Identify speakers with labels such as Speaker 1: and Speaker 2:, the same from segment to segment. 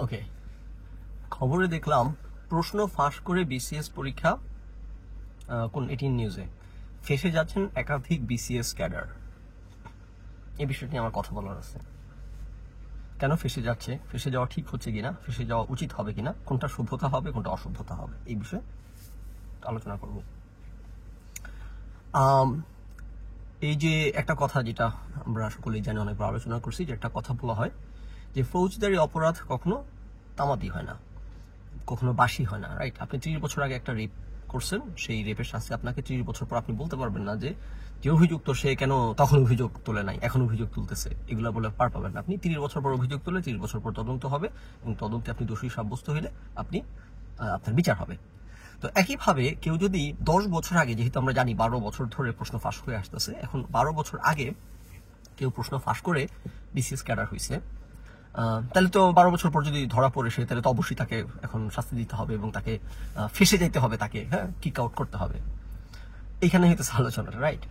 Speaker 1: ওকে, খবরে দেখলাম প্রশ্ন ফাঁস করে বিসিএস পরীক্ষা, কোন 18 নিউজে ফেঁসে যাচ্ছেন একাধিক বিসিএস ক্যাডার। এই বিষয়টি আমার কথা বলার আছে। কেন ফেঁসে যাচ্ছে, ফেঁসে যাওয়া ঠিক হচ্ছে কিনা, ফেঁসে যাওয়া উচিত হবে কিনা, কোনটা সভ্যতা হবে কোনটা অসভ্যতা হবে, এই বিষয়ে আলোচনা করব। এই যে একটা কথা যেটা আমরা সকলেই জানি, অনেকবার আলোচনা করছি, যে একটা কথা বলা হয় যে ফৌজদারি অপরাধ কখনো তামাদি হয় না, কখনো বাসি হয় না, রাইট? আপনি 30 বছর আগে একটা রেপ করছেন, সেই রেপের শাস্তি আপনাকে 30 বছর পর আপনি বলতে পারবেন না যে যে অভিযুক্ত সে কেন তখন অভিযোগ তোলে নাই, এখন অভিযোগ তুলতেছে, এগুলা বলে পার পাবেন না। আপনি 30 বছর পর অভিযোগ তুলে 30 বছর পর তদন্ত হবে, এবং তদন্তে আপনি দোষী সাব্যস্ত হইলে আপনি আপনার বিচার হবে। তো একইভাবে কেউ যদি 10 বছর আগে, যেহেতু আমরা জানি 12 বছর ধরে প্রশ্ন ফাঁস হয়ে আসতেছে, এখন 12 বছর আগে কেউ প্রশ্ন ফাঁস করে বিসিএস ক্যাডার হয়েছে, তাহলে তো 12 বছর পর যদি ধরা পড়ে সে, তাহলে তো অবশ্যই তাকে এখন শাস্তি দিতে হবে এবং তাকে ফেসে যেতে হবে, তাকে কিক আউট করতে হবে। এইখানে হইতেছে আলোচনাটা, রাইট?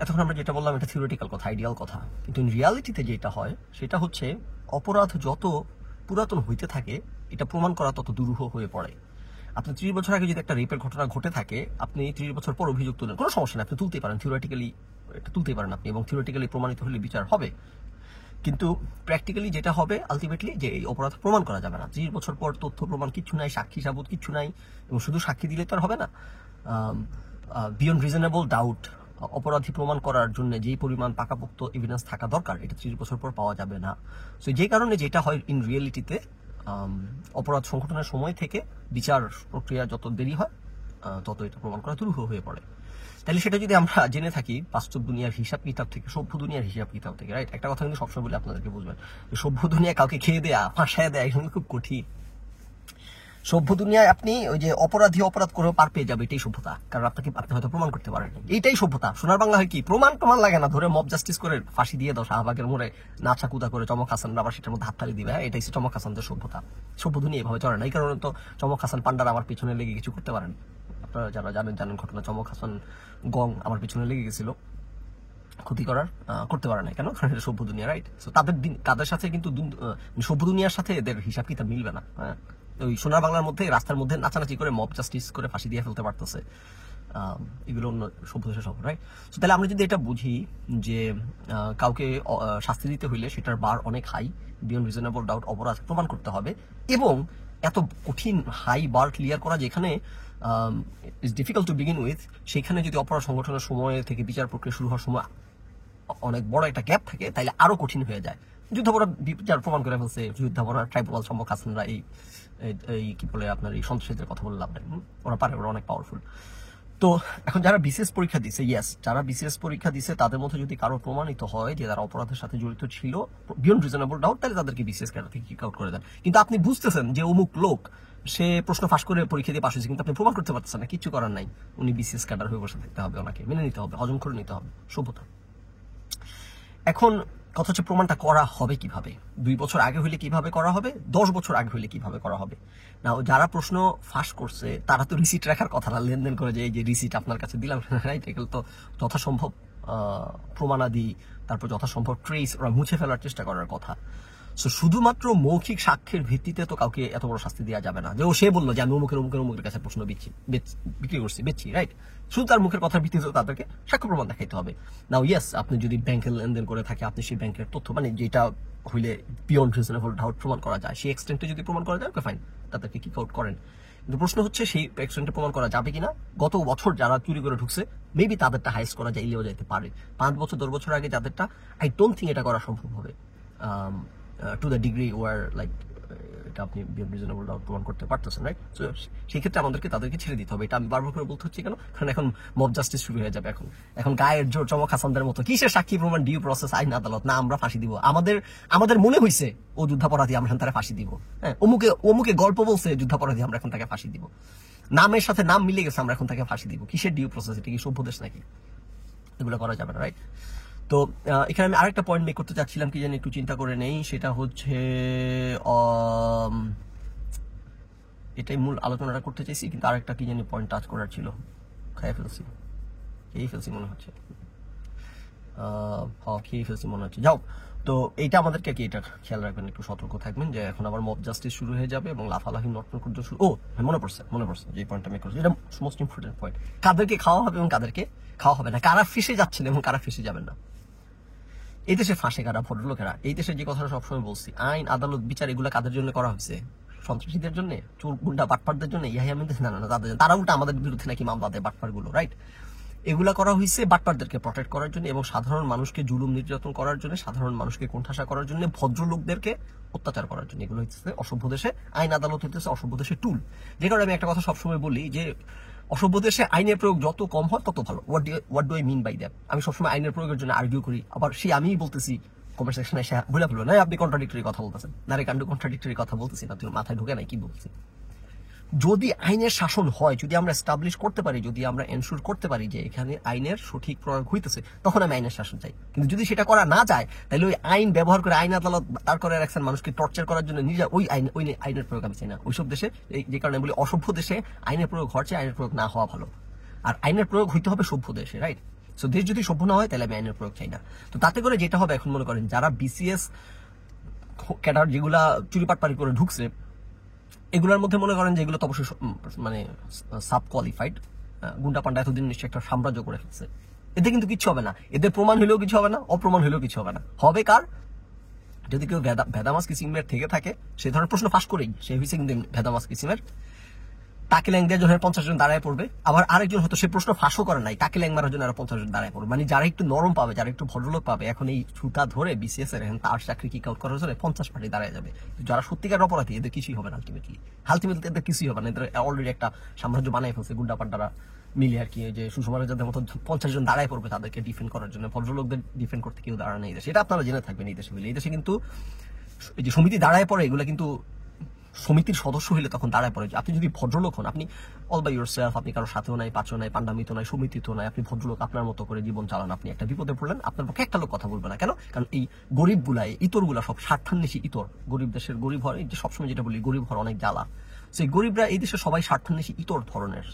Speaker 1: এতক্ষণ আমরা যেটা বললাম এটা থিওরিটিক্যাল কথা, আইডিয়াল কথা, কিন্তু রিয়ালিটিতে যেটা হয় সেটা হচ্ছে অপরাধ যত পুরাতন হইতে থাকে এটা প্রমাণ করা তত দুরূহ হয়ে পড়ে। আপনি 30 বছর আগে যদি একটা রেপের ঘটনা ঘটে থাকে, আপনি 30 বছর পর অভিযোগ তুলেন, কোনো সমস্যা নেই, আপনি তুলতেই পারেন, থিওরিটিক্যালি এটা তুলতেই পারেন আপনি, এবং থিওরিটিক্যালি প্রমাণিত হলে বিচার হবে। কিন্তু প্র্যাকটিক্যালি যেটা হবে আলটিমেটলি, যে এই অপরাধ প্রমাণ করা যাবে না। 30 বছর পর তথ্য প্রমাণ কিচ্ছু নাই, সাক্ষী সাবুত কিচ্ছু নাই, এবং শুধু সাক্ষী দিলে তো আর হবে না। বিয়ন্ড রিজনেবল ডাউট, অপরাধী প্রমাণ করার জন্য যেই পরিমাণ পাকাপোক্ত এভিডেন্স থাকা দরকার, এটা 30 বছর পর পাওয়া যাবে না। সো যে কারণে যেটা হয় ইন রিয়েলিটিতে, অপরাধ সংঘটনের সময় থেকে বিচার প্রক্রিয়া যত দেরি হয়, তত এটা প্রমাণ করা দুরূহ হয়ে পড়ে। তাহলে সেটা যদি আমরা জেনে থাকি বাস্তব দুনিয়ার হিসাব কিতাব থেকে, সভ্য দুনিয়ার হিসাব কিতাব থেকে, রাইট? একটা কথা কিন্তু সবসময় বলে আপনাদেরকে বুঝবেন, যে সভ্য দুনিয়া কাউকে খেয়ে দেয়া, ফাঁসায় দেয়া, এগুলো খুব কঠিন। সভ্য দুনিয়ায় আপনি ওই যে অপরাধী অপরাধ করেও পার পেয়ে যাবে, এটাই সভ্যতা, কারণ আপনি হয়তো প্রমাণ করতে পারেন, এইটাই সভ্যতা। সোনার বাংলা হয় কি, প্রমাণ লাগে না, ধরে মব জাস্টিস করে ফাঁসি দিয়ে দাও, শাহবাগের মোড়ে নাচা কুদা করে চমক হাসান আবার সেটার মধ্যে হাততালি দিবে, এটাই চমক হাসানদের সভ্যতা। সভ্য দুনিয়া এভাবে চলে না, এই কারণে তো চমক হাসান পান্ডার আমার পিছনে লেগে কিছু করতে পারেন। আপনারা যারা জানেন ঘটনা, চমক হাসান গং আমার পিছনে লেগে গেছিল, ক্ষতি করতে পারে না, কেন? কারণ এটা সভ্য দুনিয়া, রাইট? তো তাদের সাথে কিন্তু সভ্য দুনিয়ার সাথে এদের হিসাব কিতাব মিলবে না। ওই সোনার বাংলার মধ্যে রাস্তার মধ্যে নাচানাচি করে মব জাস্টিস করে ফাঁসি দিয়ে ফেলতে পারতেছে, এগুলো অন্য সভ্য দেশের সভ্য, রাইট? তো তাহলে আমরা যদি এটা বুঝি যে কাউকে শাস্তি দিতে হইলে সেটার বার অনেক হাই, বিয়ন্ড রিজনেবল ডাউট, অপরাধ প্রমাণ করতে হবে, এবং এত কঠিন হাই বার ক্লিয়ার করা যেখানে is difficult to begin with, সেখানে যদি অপরাধ সংগঠনের সময় থেকে বিচার প্রক্রিয়া শুরু হওয়ার সময় অনেক বড় একটা গ্যাপ থাকে, তাইলে আরো কঠিন হয়ে যায়। যুদ্ধাপরাধ বিচার প্রমাণ করে ফেলছে, যুদ্ধাপরাধ ট্রাইব্যুনাল, চমক হাসানরা, এই কি বলে আপনার এই সন্ত্রাসীদের কথা বললাম, ওরা পারে, ওরা অনেক পাওয়ারফুল। তো এখন যারা বিসিএস পরীক্ষা দিছে, যারা বিসিএস পরীক্ষা দিছে তাদের মধ্যে যদি কারো প্রমাণিত হয় যে তারা অপরাধের সাথে জড়িত ছিল বিয়ন্ড রিজনেবল ডাউট, তাহলে তাদেরকে বিসিএস ক্যাডার থেকে কিক আউট করে দেন। কিন্তু আপনি বুঝতেছেন যে অমুক লোক সে প্রশ্ন ফাঁস করে পরীক্ষা দিয়ে পাশ হয়েছে, কিন্তু আপনি প্রমাণ করতে পারতেছেন না, কিছু করার নাই, উনি বিসিএস ক্যাডার হয়ে বসে থাকতে হবে, ওনাকে মেনে নিতে হবে, হজম করে নিতে হবে, সভ্যতা। এখন কথা হচ্ছে প্রমাণটা করা হবে কিভাবে? 2 বছর আগে হইলে কিভাবে করা হবে, 10 বছর আগে হইলে কিভাবে করা হবে? না, যারা প্রশ্ন ফাঁস করছে তারা তো রিসিট রাখার কথা না, লেনদেন করে যে এই যে রিসিট আপনার কাছে দিলাম, রাইট? এগুলো তো যথাসম্ভব প্রমাণাদি, তারপর যথাসম্ভব ট্রেস ওরা মুছে ফেলার চেষ্টা করার কথা। সো শুধুমাত্র মৌখিক সাক্ষ্যের ভিত্তিতে তো কাউকে এত বড় শাস্তি দেওয়া যাবে না, যে ও সে বললো যে আমি অমুকের কাছে প্রশ্ন বিক্রি করছি, বেচছি, রাইট? শুধু তার মুখের কথার ভিত্তিতে তাদেরকে সাক্ষ্য প্রমাণ দেখাইতে হবে। নাও ইয়েস, আপনি যদি ব্যাংকের লেনদেন করে থাকে, আপনি সেই ব্যাংকের তথ্য, মানে যেটা হইলে বিয়ন্ড রিজনেবল ডাউট প্রমাণ করা যায়, সেই এক্সটেন্টে যদি প্রমাণ করা যায়, ওকে ফাইন, তাদেরকে কিক আউট করেন। কিন্তু প্রশ্ন হচ্ছে সেই এক্সটেন্টে প্রমাণ করা যাবে কিনা। গত বছর যারা চুরি করে ঢুকছে, মেবি তাদেরটা হাইস্ট করা যাইলেও যাইতে পারে। 5 বছর 10 বছর আগে যাদেরটা, আই ডোন্ট থিঙ্ক এটা করা সম্ভব হবে to the degree were like এটা আপনি রিজনেবল ডাউট প্রমাণ করতে পারতেছেন, রাইট? সো সেই ক্ষেত্রে আমাদেরকে তাদেরকে ছেড়ে দিতে হবে। এটা আমি বারবার করে বলতে হচ্ছে কেন, কারণ এখন মব জাস্টিস শুরু হয়ে যাবে। এখন গায়ের জোর, চমক হাসানদের মতো কিসের সাক্ষী প্রমাণ, ডিউ প্রসেস, আইন আদালত, না আমরা ফাঁসি দিব, আমাদের মনে হয়েছে ও যুদ্ধাপরাধী, আমরা এখন তারা ফাঁসি দিব। হ্যাঁ, অমুকে গল্প বলছে যুদ্ধাপরাধী, আমরা এখন তাকে ফাঁসি দিব, নামের সাথে নাম মিলে গেছে, আমরা এখন তাকে ফাঁসি দিব। কিসের ডিউ প্রসেস? এটা কি সভ্য দেশ নাকি? এগুলো করা যাবে না, রাইট? তো এখানে আমি আরেকটা পয়েন্ট মেক করতে চাচ্ছিলাম, কি জানি একটু চিন্তা করে নেই, সেটা হচ্ছে এটাই মূল আলোচনাটা করতে চাইছি, কিন্তু আরেকটা কি জানি পয়েন্ট টাচ করার ছিল, খেয়ে ফেলছি মনে হচ্ছে। যাও, তো এইটা আমাদেরকে কি এটা খেয়াল রাখবেন, একটু সতর্ক থাকবেন যে এখন আবার মব জাস্টিস শুরু হয়ে যাবে এবং লাফালাফি নটনকুর্য শুরু। মনে পড়ছে যে পয়েন্টটা আমি করছি, এটা মোস্ট ইম্পর্টেন্ট পয়েন্ট। কাদেরকে খাওয়া হবে এবং কাদেরকে খাওয়া হবে না, কারা ফেসে যাচ্ছেন এবং কারা ফেসে যাবেন না। এই দেশে ফাঁসে কারা, ভদ্রলোকেরা। এই দেশে যে কথাটা সবসময় বলছি, আইন আদালত বিচার এগুলো কাদের জন্য করা হয়েছে? সন্ত্রাসীদের জন্য, চোর গুন্ডা বাটপারদের জন্য, ইয়াহিয়ামিনদের? না, তাদের জন্য। তারা উল্টা আমাদের বিরুদ্ধে নাকি মামলা দেয় বাটপার গুলো, রাইট? এগুলা করা হয়েছে বাটপারদেরকে প্রটেক্ট করার জন্য এবং সাধারণ মানুষকে জুলুম নির্যাতন করার জন্য, সাধারণ মানুষকে কোণঠাসা করার জন্য, ভদ্রলোকদেরকে অত্যাচার করার জন্য। এগুলো হচ্ছে অসভ্য দেশে আইন আদালত হচ্ছে অসভ্য দেশে টুল। যে কারণে আমি একটা কথা সবসময় বলি যে অসভ্য দেশে আইনের প্রয়োগ যত কম হয় তত ভালো। What do I mean by that? আমি সবসময় আইনের প্রয়োগের জন্য আর্গিউ করি, আবার আমিই বলতেছি কমেন্ট সেকশনে এসে ভুলে ফেলবো না আপনি কন্ট্রাডিক্টরি কথা বলতেছেন। না রে কান্ডু, কন্ট্রাডিক্টরি কথা বলতেছি না, তুই মাথায় ঢুকে নাই কি বলছি। যদি আইনের শাসন হয়, যদি আমরা এস্টাবলিশ করতে পারি, যদি আমরা এনশিওর করতে পারি যে এখানে আইনের সঠিক প্রয়োগ হইতেছে, তখন আমি আইনের শাসন চাই। কিন্তু যদি সেটা করা না যায়, তাহলে ওই আইন ব্যবহার করে আইন আদালত দাঁড় করে রাখছেন মানুষকে টর্চার করার জন্য, নিজে ওই আইনের প্রয়োগ আমি চাই না ওইসব দেশে। যে কারণে বলি অসভ্য দেশে আইনের প্রয়োগ হওয়ার চেয়ে আইনের প্রয়োগ না হওয়া ভালো। আর আইনের প্রয়োগ হইতে হবে সভ্য দেশে, রাইট? সো দেশ যদি সভ্য না হয় তাহলে আমি আইনের প্রয়োগ চাই না। তো তাতে করে যেটা হবে, এখন মনে করেন যারা বিসিএস ক্যাডার যেগুলা চুরিপাটপাড়ি করে ঢুকছে, এগুলোর মধ্যে মনে করেন যে এগুলো তো অবশ্যই মানে সাব কোয়ালিফাইড গুন্ডা পান্ডা এতদিন নিশ্চয়ই একটা সাম্রাজ্য করে ফেলছে। এতে কিন্তু কিছু হবে না, এদের প্রমাণ হলেও কিছু হবে না, অপ্রমাণ হলেও কিছু হবে না। হবে কার? যদি কেউ ভেদামাস কিসিমের থেকে থাকে, সে ধরনের প্রশ্ন ফাঁস করেই সে হয়েছে কিন্তু ভেদামাস কিসিমের, তাকে ল্যাং দেওয়ার জন্য 50 জন দাঁড়ায় পড়বে। আবার আরেকজন হয়তো সে প্রশ্ন ফাঁসও করে নাই, তাকে ল্যাং মারার জন্য আরো 50 জন দাঁড়ায় পড়বে। মানে যারা একটু নরম পাবে, যারা একটু ভদ্রলোক পাবে, এখন এই ছুতা ধরে বিসিএস এর এখন তার চাকরি কিক আউট করার জন্য 50 পার্টি দাঁড়ায় যাবে। যারা সত্যিকার অপরাধী এদের কিছুই হবে না, আলটিমেটলি এদের কিছুই হবে না। এদের অলরেডি একটা সাম্রাজ্য বানাই ফেলছে গুন্ডা পান্ডারা মিলে আর কি, যে সুষমার যাদের মতো 50 জন দাঁড়ায় পড়বে তাদেরকে ডিফেন্ড করার জন্য। ভদ্রলোকদের ডিফেন্ড করতে কেউ দাঁড়ায় না এই দেশে, এটা আপনারা জেনে থাকবেন। এই দেশে মিলে, এই দেশে কিন্তু এই যে সমিতি দাঁড়ায় পড়ে, এগুলো কিন্তু সমিতির সদস্য হইলে তখন দাঁড়ায় পড়ে। আপনি যদি ভদ্রলোক হন, আপনি অল বাই ইউর সেলফ, আপনি কারো সাথেও নাই, পাঁচও নাই, পান্ডামিত নাই, সমিতিত নাই, আপনি ভদ্রলোক আপনার মতো করে জীবন চালান, আপনি একটা বিপদে পড়লেন, আপনার পক্ষে একটা লোক কথা বলবে না। কেন? কারণ এই গরিব গুলা, ইতরগুলা সব স্বার্থান্বেষী ইতর। গরিব দেশের গরিব হওয়ার, এই যে সবসময় যেটা বলি গরিব হওয়ার অনেক জ্বালা, সেই গরিবরা এই দেশে সবাই স্বার্থান্বেষী ইতর ধরনের,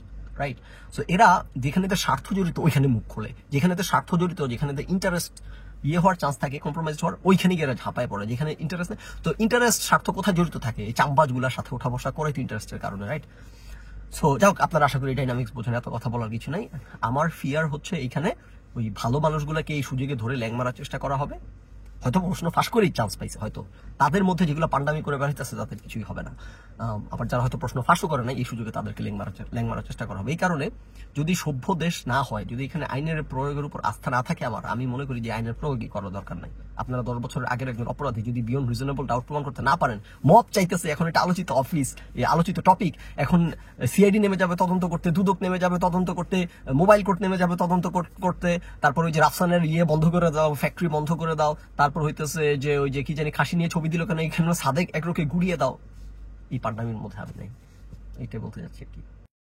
Speaker 1: রাইট? সো এরা যেখানে এদের স্বার্থ জড়িত ওইখানে মুখ খোলে, যেখানে এদের স্বার্থ জড়িত, যেখানে এদের ইন্টারেস্ট হওয়ার চান্স থাকে, কম্প্রোমাইজ হওয়ার, ওইখানে গিয়ে ঝাঁপায় পড়ে। যেখানে ইন্টারেস্ট নেই, তো ইন্টারেস্ট স্বার্থ কোথায় জড়িত থাকে? এই চামবাজ গুলার সাথে ওঠা বসা করে তো ইন্টারেস্টের কারণে, রাইট? সো যাই হোক, আপনারা আশা করি ডাইনামিক্স বোঝেন, এত কথা বলার কিছু নাই। আমার ফিয়ার হচ্ছে এইখানে ওই ভালো মানুষগুলোকে এই সুযোগে ধরে ল্যাং মারার চেষ্টা করা হবে। হয়তো প্রশ্ন ফাঁস করেই চান্স পাইছে, হয়তো তাদের মধ্যে যেগুলো পান্ডামি করে বেড়াইতেছে তাদের কিছুই হবে না। আবার যারা হয়তো প্রশ্ন ফাঁসও করে না, এই সুযোগে তাদেরকে ল্যাং মারার চেষ্টা করা হবে। এই কারণে যদি সভ্য দেশ না হয়, যদি এখানে আইনের প্রয়োগের উপর আস্থা না থাকে, আমি মনে করি যে আইনের প্রয়োগই করার দরকার নাই। আপনারা 10 বছরের আগের একজন অপরাধী যদি বিয়ন্ড রিজনেবল ডাউট প্রমাণ করতে না পারেন, মব চাইতেছে, এখন এটা আলোচিত অফিস, এই আলোচিত টপিক, এখন সিআইডি নেমে যাবে তদন্ত করতে, দুদক নেমে যাবে তদন্ত করতে, মোবাইল কোর্ট নেমে যাবে তদন্ত করতে, তারপর ওই যে রাফসানের বন্ধ করে দাও, ফ্যাক্টরি বন্ধ করে দাও, তারপর হইতেছে যে ওই যে কি জানি খাসি নিয়ে ছবি দিল কেন, এখানে সাদেক একরোকে গুড়িয়ে দাও। এই পান্ডামির মধ্যে আমি নাই, এইটাই বলতে যাচ্ছি আর কি।